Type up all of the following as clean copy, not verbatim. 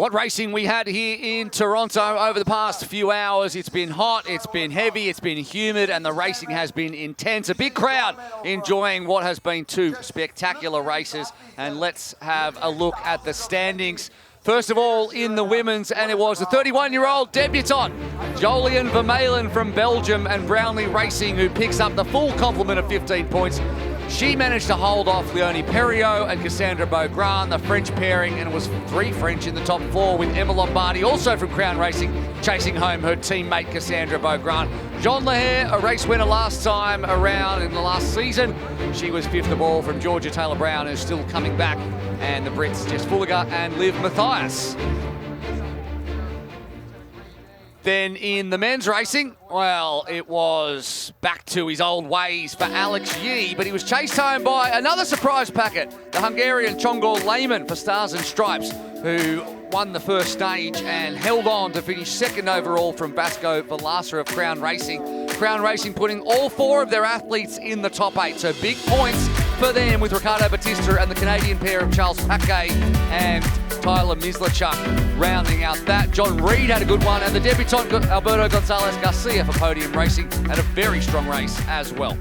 What racing we had here in Toronto over the past few hours. It's been hot, it's been heavy, it's been humid, and the racing has been intense. A big crowd enjoying what has been two spectacular races. And let's have a look at the standings. First of all, in the women's, and it was a 31-year-old debutante, Jolien Vermeulen from Belgium, and Brownlee Racing, who picks up the full complement of 15 points. She managed to hold off Leonie Perriot and Cassandra Beaugrand, the French pairing, and it was 3 French in the top 4, with Emma Lombardi, also from Crown Racing, chasing home her teammate Cassandra Beaugrand. Jean Lahair, a race winner last time around in the last season. She was 5th of all from Georgia Taylor-Brown, who's still coming back, and the Brits, Jess Fulliger and Liv Mathias. Then in the men's racing, well, it was back to his old ways for Alex Yee, but he was chased home by another surprise packet, the Hungarian Csongor Lehmann for Stars and Stripes, who won the first stage and held on to finish 2nd overall from Vasco Velasquez of Crown Racing. Crown Racing putting all 4 of their athletes in the top 8, so big points for them, with Ricardo Batista and the Canadian pair of Charles Paquet and Tyler Mislachuk rounding out that. John Reed had a good one, and the debutant Alberto Gonzalez Garcia for Podium Racing had a very strong race as well.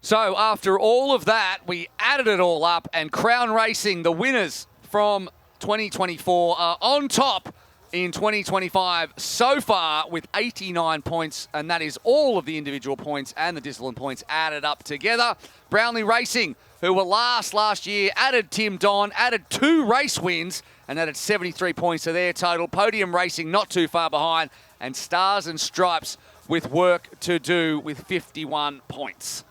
So after all of that, we added it all up, and Crown Racing, the winners from 2024, are on top in 2025 so far with 89 points, and that is all of the individual points and the discipline points added up together. Brownlee Racing, who were last year, added Tim Don, added 2 race wins, and added 73 points to their total. Podium Racing not too far behind, and Stars and Stripes with work to do with 51 points.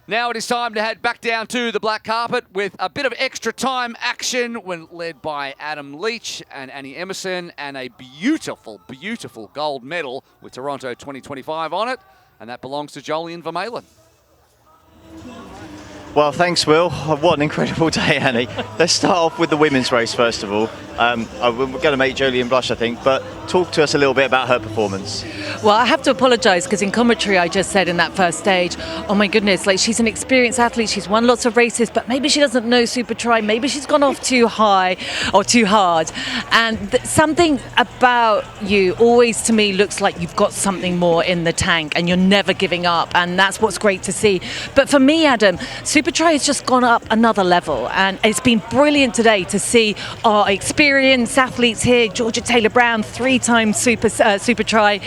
Now it is time to head back down to the black carpet with a bit of extra time action, when led by Adam Leach and Annie Emerson, and a beautiful, beautiful gold medal with Toronto 2025 on it, and that belongs to Jolien Vermeulen. Well, thanks, Will. What an incredible day, Annie. Let's start off with the women's race, first of all. We're going to make Jolien blush, I think, but talk to us a little bit about her performance. Well, I have to apologise, because in commentary I just said in that first stage, oh my goodness, like, she's an experienced athlete, she's won lots of races, but maybe she doesn't know Supertri, maybe she's gone off too high or too hard. And something about you always, to me, looks like you've got something more in the tank and you're never giving up, and that's what's great to see. But for me, Adam, Supertri has just gone up another level, and it's been brilliant today to see our experienced athletes here. Georgia Taylor-Brown, 3-time Supertri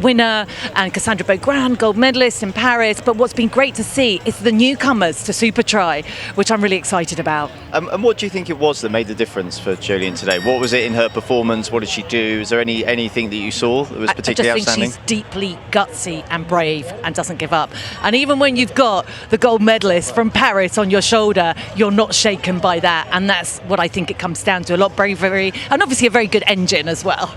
winner, and Cassandra Beaugrand, gold medalist in Paris. But what's been great to see is the newcomers to Supertri, which I'm really excited about. And what do you think it was that made the difference for Jolien today? What was it in her performance? What did she do? Is there anything that you saw that was particularly outstanding? I just think she's deeply gutsy and brave and doesn't give up. And even when you've got the gold medalist from Paris on your shoulder, you're not shaken by that. And that's what I think it comes down to, a lot of bravery, and obviously a very good engine as well.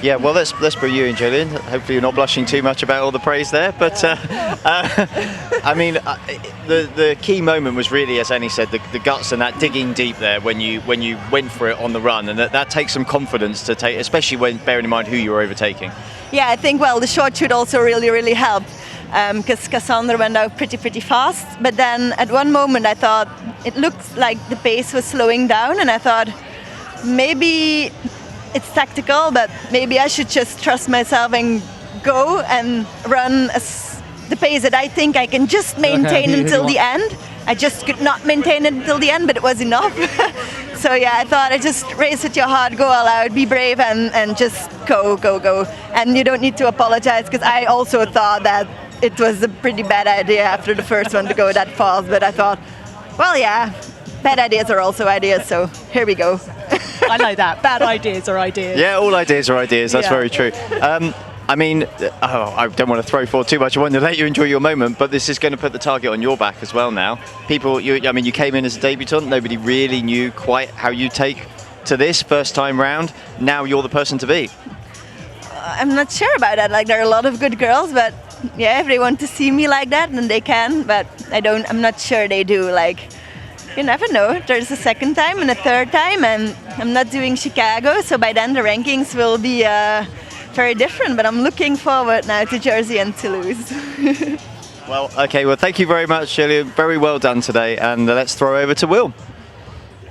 Yeah, well, let's bring you in, Jolien. Hopefully you're not blushing too much about all the praise there. But, I mean, the key moment was really, as Annie said, the guts and that digging deep there when you went for it on the run. And that takes some confidence to take, especially when bearing in mind who you were overtaking. Yeah, I think, well, the short shoot also really helped, because Cassandra went out pretty fast. But then at one moment I thought it looked like the pace was slowing down, and I thought maybe it's tactical, but maybe I should just trust myself and go and run the pace that I think I can just maintain until the end. I just could not maintain it until the end, but it was enough. So yeah, I thought I just race at your heart, go all out, be brave, and just go. And you don't need to apologize, because I also thought that it was a pretty bad idea after the first one to go that fast, but I thought, well, yeah, bad ideas are also ideas, so here we go. I like that. Bad ideas are ideas. Yeah, all ideas are ideas. That's very true. I mean, I don't want to throw forward too much. I want to let you enjoy your moment, but this is going to put the target on your back as well now. You came in as a debutant. Nobody really knew quite how you take to this first time round. Now you're the person to be. I'm not sure about that. Like, there are a lot of good girls, but yeah, if they want to see me like that, then they can. But I'm not sure they do. Like, you never know. There's a second time and a third time, and I'm not doing Chicago, so by then the rankings will be very different. But I'm looking forward now to Jersey and Toulouse. Well, okay. Well, thank you very much, Jolien. Very well done today, and let's throw over to Will.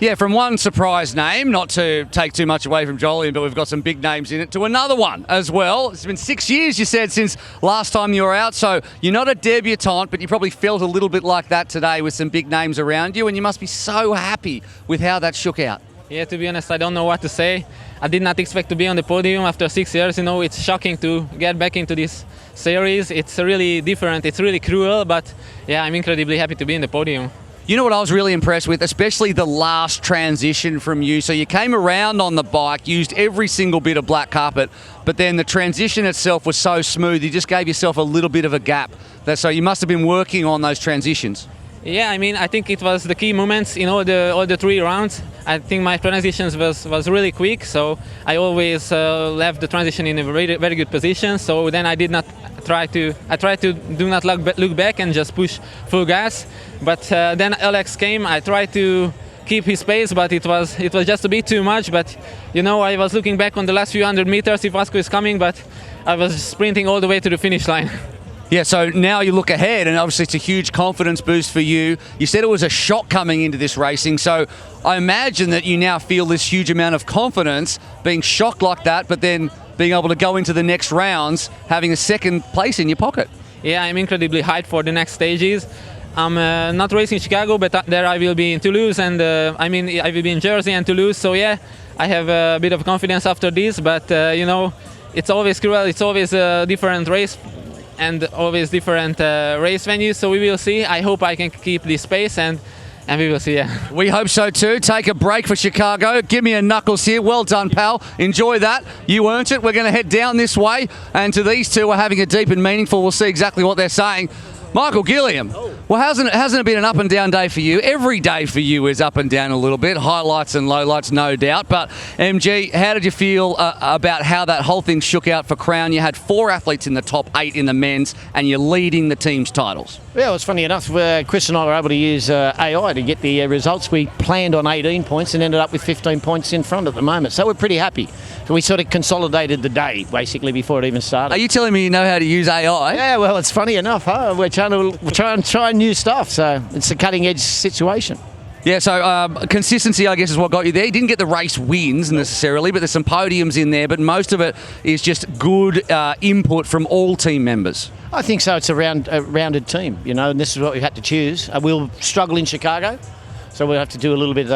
Yeah, from one surprise name, not to take too much away from Jolien, but we've got some big names in it, to another one as well. It's been 6 years, you said, since last time you were out, so you're not a debutante, but you probably felt a little bit like that today with some big names around you, and you must be so happy with how that shook out. Yeah, to be honest, I don't know what to say. I did not expect to be on the podium after 6 years. You know, it's shocking to get back into this series. It's really different, it's really cruel, but yeah, I'm incredibly happy to be in the podium. You know what I was really impressed with, especially the last transition from you. So you came around on the bike, used every single bit of black carpet, but then the transition itself was so smooth, you just gave yourself a little bit of a gap. So you must have been working on those transitions. Yeah, I mean, I think it was the key moments in all the 3 rounds. I think my transitions was really quick, so I always left the transition in a very, very good position. So then I did not I tried to do not look back and just push full gas. But then Alex came. I tried to keep his pace, but it was just a bit too much. But you know, I was looking back on the last few hundred meters if Vasco is coming, but I was sprinting all the way to the finish line. Yeah, so now you look ahead, and obviously it's a huge confidence boost for you. You said it was a shock coming into this racing, so I imagine that you now feel this huge amount of confidence, being shocked like that, but then being able to go into the next rounds, having a second place in your pocket. Yeah, I'm incredibly hyped for the next stages. I'm not racing Chicago, but there I will be in Toulouse, and I will be in Jersey and Toulouse, so yeah, I have a bit of confidence after this, but you know, it's always cruel, it's always a different race, and always different race venues, so we will see. I hope I can keep this pace, and we will see, yeah. We hope so too. Take a break for Chicago. Give me a knuckles here. Well done, pal. Enjoy that. You earned it. We're going to head down this way, and to these two are having a deep and meaningful. We'll see exactly what they're saying. Michael Gilliam, well, hasn't it been an up and down day for you? Every day for you is up and down a little bit, highlights and lowlights, no doubt. But MG, how did you feel about how that whole thing shook out for Crown? You had 4 athletes in the top 8 in the men's, and you're leading the team's titles. Yeah, it was funny enough. Chris and I were able to use AI to get the results. We planned on 18 points and ended up with 15 points in front at the moment. So we're pretty happy. So we sort of consolidated the day, basically, before it even started. Are you telling me you know how to use AI? Yeah, well, it's funny enough, huh? We're trying to try new stuff, so it's a cutting-edge situation. Yeah, so consistency, I guess, is what got you there. You didn't get the race wins necessarily, but there's some podiums in there, but most of it is just good input from all team members. I think so. It's a rounded team, you know, and this is what we had to choose. We'll struggle in Chicago, so we'll have to do a little bit.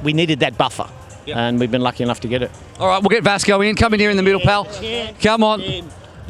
We needed that buffer, and we've been lucky enough to get it. All right, we'll get Vasco in. Come in here in the middle, pal. Come on.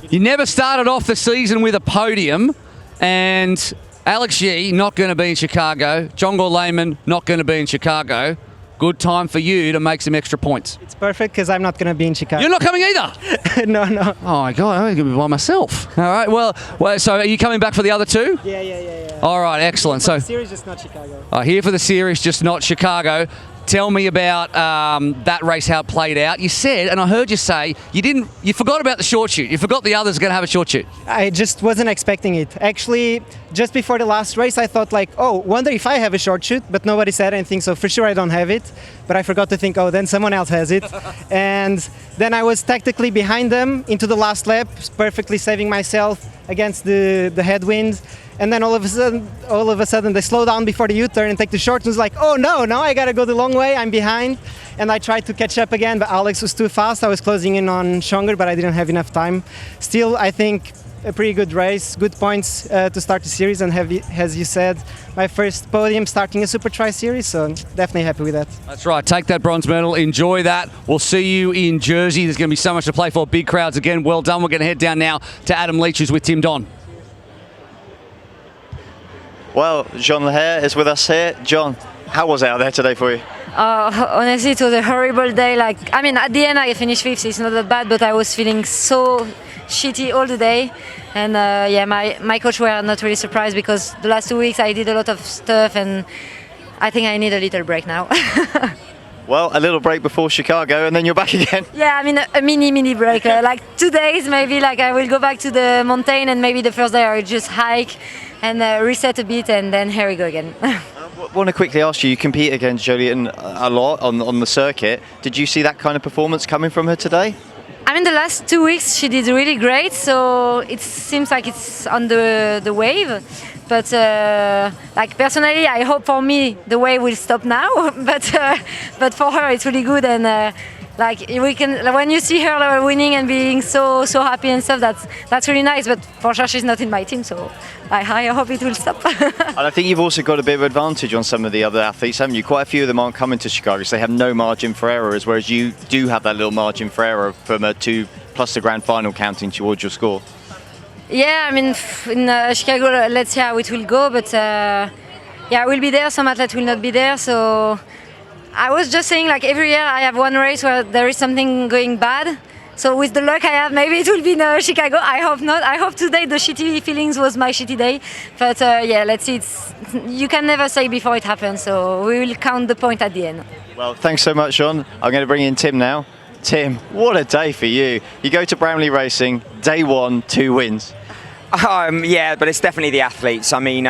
You never started off the season with a podium, and Alex Yee not going to be in Chicago. John Lehman not going to be in Chicago. Good time for you to make some extra points. It's perfect because I'm not going to be in Chicago. You're not coming either? No. Oh, my God, I'm going to be by myself. All right, well, so are you coming back for the other 2? Yeah. All right, excellent. So the series, just not Chicago. Here for the series, just not Chicago. Tell me about that race, how it played out. You said, and I heard you say, you forgot about the short shoot. You forgot the others were going to have a short shoot. I just wasn't expecting it. Actually, just before the last race, I thought like, oh, wonder if I have a short shoot, but nobody said anything, so for sure I don't have it. But I forgot to think, oh, then someone else has it. And then I was tactically behind them into the last lap, perfectly saving myself against the headwind. And then all of a sudden they slow down before the U-turn and take the short. And it's like, oh no, now I gotta go the long way, I'm behind. And I tried to catch up again, but Alex was too fast. I was closing in on Schonger, but I didn't have enough time. Still, I think a pretty good race, good points to start the series, and as you said, my first podium starting a Supertri series, so definitely happy with that. That's right, take that bronze medal, enjoy that. We'll see you in Jersey. There's going to be so much to play for, big crowds again. Well done. We're going to head down now to Adam Leach, who's with Tim Don. Well, John Leher is with us here. John, how was it out there today for you? Honestly, it was a horrible day. At the end I finished 5th, it's not that bad, but I was feeling so shitty all the day. And my coach were not really surprised because the last 2 weeks I did a lot of stuff and I think I need a little break now. Well, a little break before Chicago and then you're back again. Yeah, a mini break. 2 days maybe, I will go back to the mountain and maybe the first day I will just hike and reset a bit and then here we go again. I want to quickly ask you compete against Jolien a lot on the circuit. Did you see that kind of performance coming from her today? I mean, the last 2 weeks she did really great, so it seems like it's on the wave. But like personally, I hope for me the wave will stop now. But for her, it's really good, and like we can, when you see her winning and being so happy and stuff, that's really nice. But for sure, she's not in my team, so I hope it will stop. And I think you've also got a bit of advantage on some of the other athletes, haven't you? Quite a few of them aren't coming to Chicago, so they have no margin for error, whereas you do have that little margin for error from a 2 plus the grand final counting towards your score. Yeah, I mean, in Chicago, let's see how it will go. But yeah, I will be there. Some athletes will not be there. So I was just saying, like every year I have one race where there is something going bad. So with the luck I have, maybe it will be in Chicago. I hope not. I hope today the shitty feelings was my shitty day. But yeah, let's see. You can never say before it happens. So we will count the point at the end. Well, thanks so much, Sean. I'm going to bring in Tim now. Tim, what a day for you. You go to Brownlee Racing, day 1, 2 wins. Yeah, but it's definitely the athletes. I mean,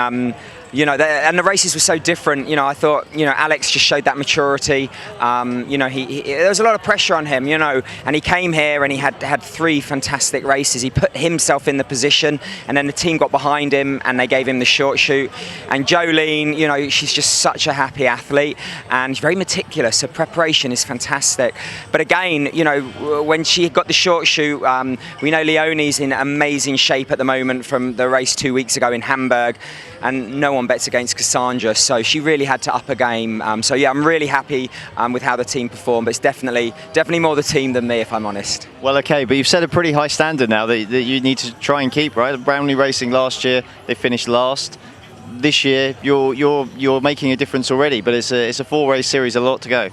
you know, and the races were so different. You know, I thought, you know, Alex just showed that maturity. You know, there was a lot of pressure on him, you know, and he came here and he had 3 fantastic races. He put himself in the position, and then the team got behind him and they gave him the short shoot. And Jolene, you know, she's just such a happy athlete and very meticulous. Her preparation is fantastic. But again, you know, when she got the short shoot, we know Leonie's in amazing shape at the moment from the race 2 weeks ago in Hamburg, and no one bets against Cassandra, so she really had to up her game. So yeah, I'm really happy with how the team performed, but it's definitely more the team than me, if I'm honest. Well, okay, but you've set a pretty high standard now that you need to try and keep, right? Brownlee Racing last year, they finished last. This year, you're making a difference already, but it's a 4-race series, a lot to go.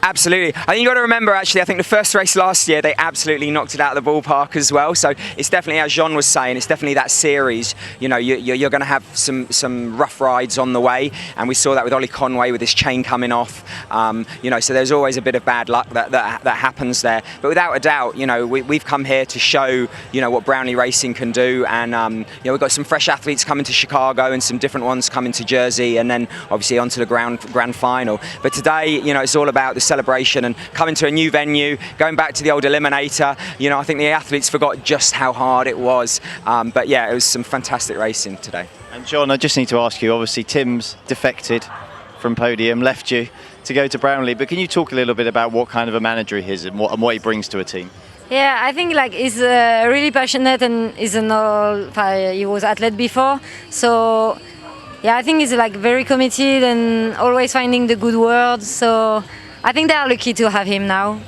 Absolutely. I think you've got to remember, actually, I think the first race last year, they absolutely knocked it out of the ballpark as well. So it's definitely, as Jean was saying, it's definitely that series. You know, you're going to have some rough rides on the way. And we saw that with Ollie Conway with his chain coming off. You know, so there's always a bit of bad luck that happens there. But without a doubt, you know, we've come here to show, you know, what Brownlee Racing can do. And, you know, we've got some fresh athletes coming to Chicago and some different ones coming to Jersey, and then obviously onto the grand final. But today, you know, it's all about the celebration and coming to a new venue, going back to the old eliminator. You know, I think the athletes forgot just how hard it was. But yeah, it was some fantastic racing today. And John, I just need to ask you, obviously Tim's defected from Podium, left you to go to Brownlee, but can you talk a little bit about what kind of a manager he is and what he brings to a team? Yeah, I think like he's really passionate, and he was athlete before, so yeah, I think he's like very committed and always finding the good words. So I think they are lucky to have him now.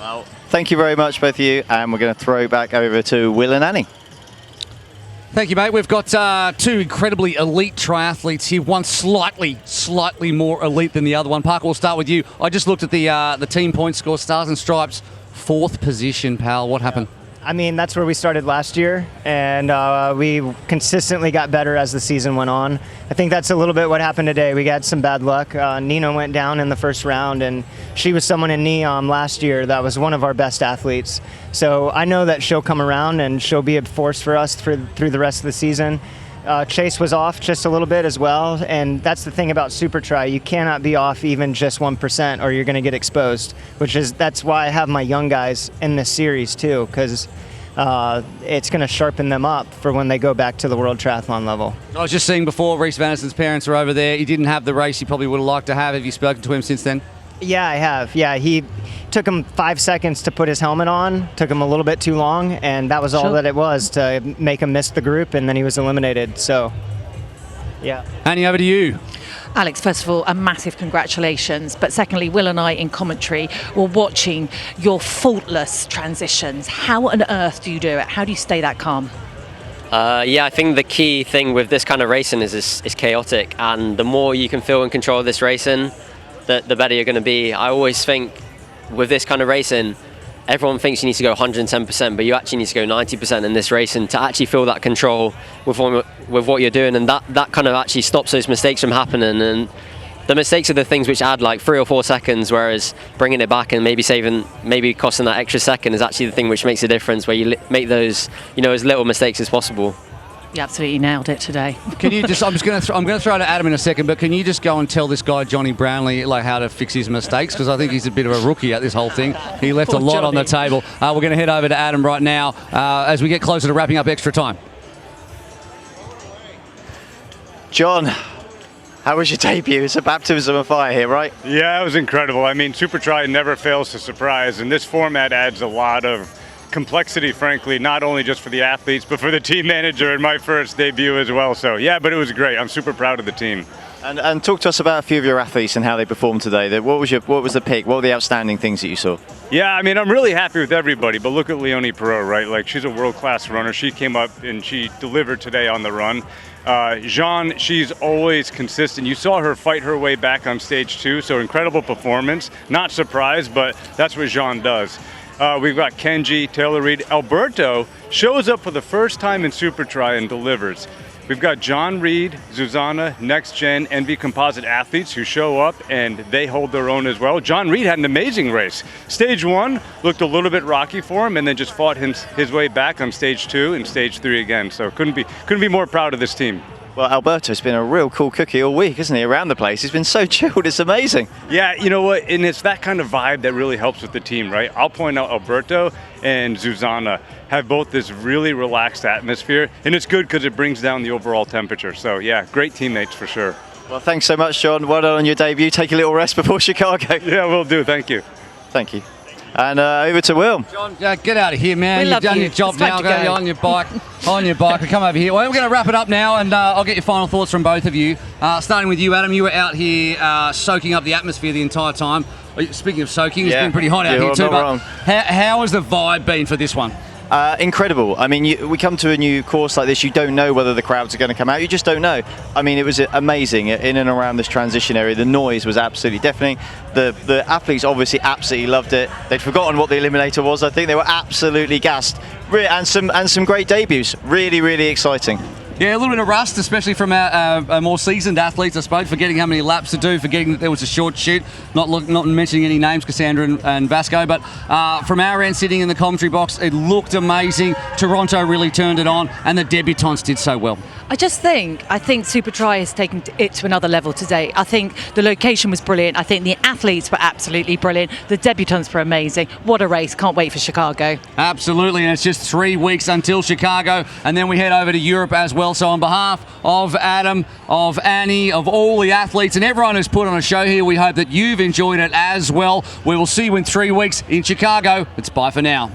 Well, thank you very much, both of you, and we're going to throw back over to Will and Annie. Thank you, mate. We've got 2 incredibly elite triathletes here. One slightly more elite than the other one. Parker, we'll start with you. I just looked at the team point score. Stars and Stripes, 4th position, pal. What happened? I mean, that's where we started last year, and we consistently got better as the season went on. I think that's a little bit what happened today. We got some bad luck. Nina went down in the first round, and she was someone in NEOM last year that was one of our best athletes. So I know that she'll come around and she'll be a force for us through the rest of the season. Chase was off just a little bit as well, and that's the thing about Supertri. You cannot be off even just 1% or you're going to get exposed, that's why I have my young guys in this series too, because it's going to sharpen them up for when they go back to the World Triathlon level. I was just seeing before, Reese Vanderson's parents are over there. He didn't have the race he probably would have liked to have. Have you spoken to him since then? Yeah, I have. Yeah, he took him 5 seconds to put his helmet on, took him a little bit too long, and that was all that it was to make him miss the group, and then he was eliminated. So, yeah. Annie, over to you. Alex, first of all, a massive congratulations. But secondly, Will and I in commentary were watching your faultless transitions. How on earth do you do it? How do you stay that calm? Yeah, I think the key thing with this kind of racing is chaotic, and the more you can feel in control of this racing, the better you're going to be. I always think with this kind of racing, everyone thinks you need to go 110%, but you actually need to go 90% in this racing to actually feel that control with what you're doing, and that kind of actually stops those mistakes from happening. And the mistakes are the things which add like 3 or 4 seconds, whereas bringing it back and maybe costing that extra second is actually the thing which makes a difference, where you make those, you know, as little mistakes as possible. You absolutely nailed it today. Can you just? I'm going to throw to Adam in a second, but can you just go and tell this guy Johnny Brownlee like how to fix his mistakes? Because I think he's a bit of a rookie at this whole thing. He left a lot on the table. We're going to head over to Adam right now as we get closer to wrapping up extra time. John, how was your debut? It's a baptism of fire here, right? Yeah, it was incredible. I mean, Supertri never fails to surprise, and this format adds a lot of complexity, frankly, not only just for the athletes, but for the team manager in my first debut as well. So, yeah, but it was great. I'm super proud of the team. And talk to us about a few of your athletes and how they performed today. What was the pick? What were the outstanding things that you saw? Yeah, I mean, I'm really happy with everybody, but look at Leonie Perot, right? Like, she's a world-class runner. She came up and she delivered today on the run. Jean, she's always consistent. You saw her fight her way back on stage 2, so incredible performance. Not surprised, but that's what Jean does. We've got Kenji, Taylor Reed. Alberto shows up for the first time in Supertri and delivers. We've got John Reed, Zuzana, Next Gen, NV Composite athletes who show up and they hold their own as well. John Reed had an amazing race. Stage 1 looked a little bit rocky for him and then just fought his way back on stage 2 and stage 3 again. So couldn't be more proud of this team. Well, Alberto's been a real cool cookie all week, isn't he, around the place? He's been so chilled, it's amazing. Yeah, you know what, and it's that kind of vibe that really helps with the team, right? I'll point out Alberto and Zuzana have both this really relaxed atmosphere, and it's good because it brings down the overall temperature. So yeah, great teammates for sure. Well, thanks so much, John. Well done on your debut. Take a little rest before Chicago. Yeah, will do. Thank you. Thank you. And over to Will. John, get out of here, man. We You've done you. your job It's time now. to Go go. on your bike. On your bike. Come over here. Well, we're going to wrap it up now, and I'll get your final thoughts from both of you. Starting with you, Adam. You were out here soaking up the atmosphere the entire time. Speaking of soaking, it's been pretty hot out here too. But how has the vibe been for this one? Incredible. I mean, we come to a new course like this, you don't know whether the crowds are going to come out. You just don't know. I mean, it was amazing in and around this transition area. The noise was absolutely deafening. The athletes obviously absolutely loved it. They'd forgotten what the eliminator was. I think they were absolutely gassed. And some great debuts. Really, really exciting. Yeah, a little bit of rust, especially from our more seasoned athletes, I suppose, forgetting how many laps to do, forgetting that there was a short shoot, not mentioning any names, Cassandra and Vasco, but from our end, sitting in the commentary box, it looked amazing. Toronto really turned it on, and the debutants did so well. I think Supertri has taken it to another level today. I think the location was brilliant. I think the athletes were absolutely brilliant. The debutants were amazing. What a race. Can't wait for Chicago. Absolutely, and it's just 3 weeks until Chicago, and then we head over to Europe as well. So on behalf of Adam, of Annie, of all the athletes and everyone who's put on a show here, we hope that you've enjoyed it as well. We will see you in 3 weeks in Chicago. It's bye for now.